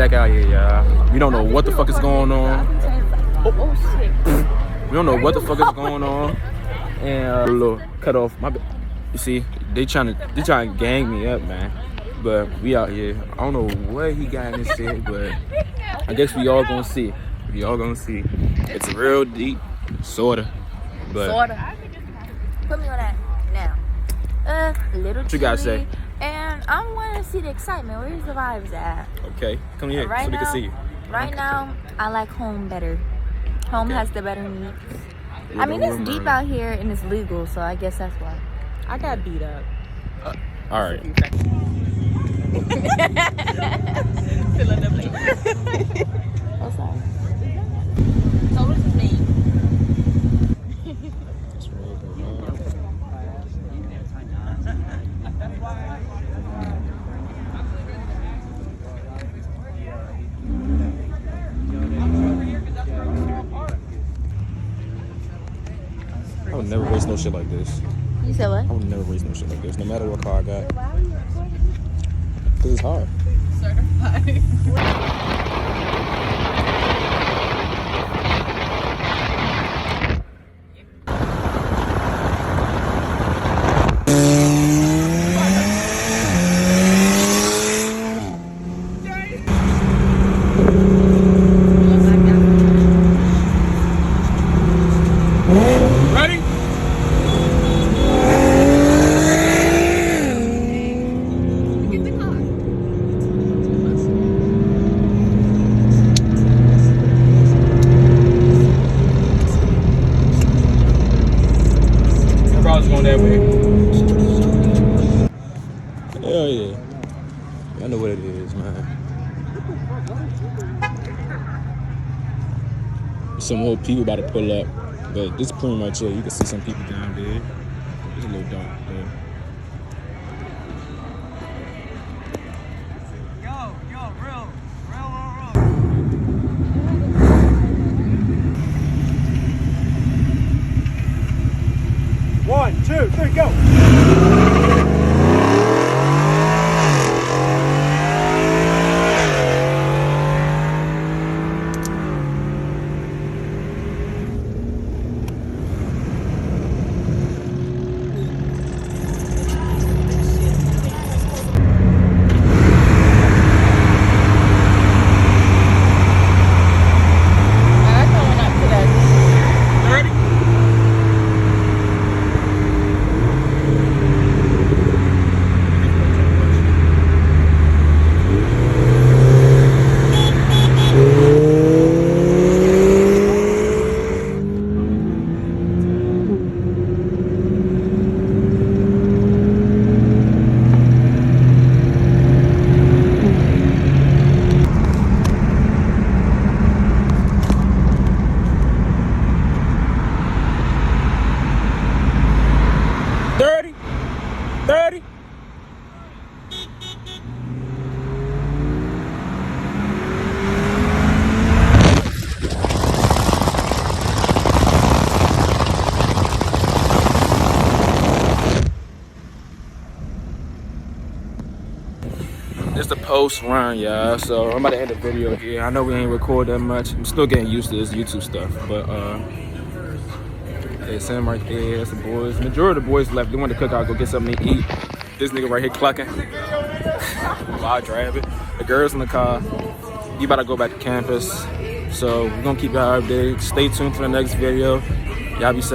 back out here, y'all. We don't know what the fuck is going on. Oh shit. We don't know what the fuck is going on. And a little cut off. You see, they trying to gang me up, man. But we out here. I don't know what he got in this shit, but I guess we all gonna see. We all gonna see. It's real deep, sorta. But Sorta. Put me on that now. Little. What you gotta say? And I want to see the excitement. Where's the vibes at? Okay, come here Right so we now, can see you. Right now, I like home better. Home has the better meats. I mean, it's deep out here and it's legal, so I guess that's why. I got beat up. All right. Filling the plate. Oh, sorry. So what's his name? I would never race no shit like this. You said what? I would never race no shit like this, no matter what car I got. Cause it's hard. Certified. Ready? Get the car. My brother's going that way. Hell yeah. I know what it is, man. Some more people about to pull up. But this is pretty much it. You can see some people down there. It's a little dark there. Real. 1, 2, 3, go! It's the post run, y'all. So I'm about to end the video here. I know we ain't record that much. I'm still getting used to this YouTube stuff. But hey, Sam right there. That's the boys. Majority of the boys left. They want to cook out, go get something to eat. This nigga right here clucking while driving. The girls in the car. You about to go back to campus. So we're gonna keep y'all updated. Stay tuned for the next video. Y'all be safe.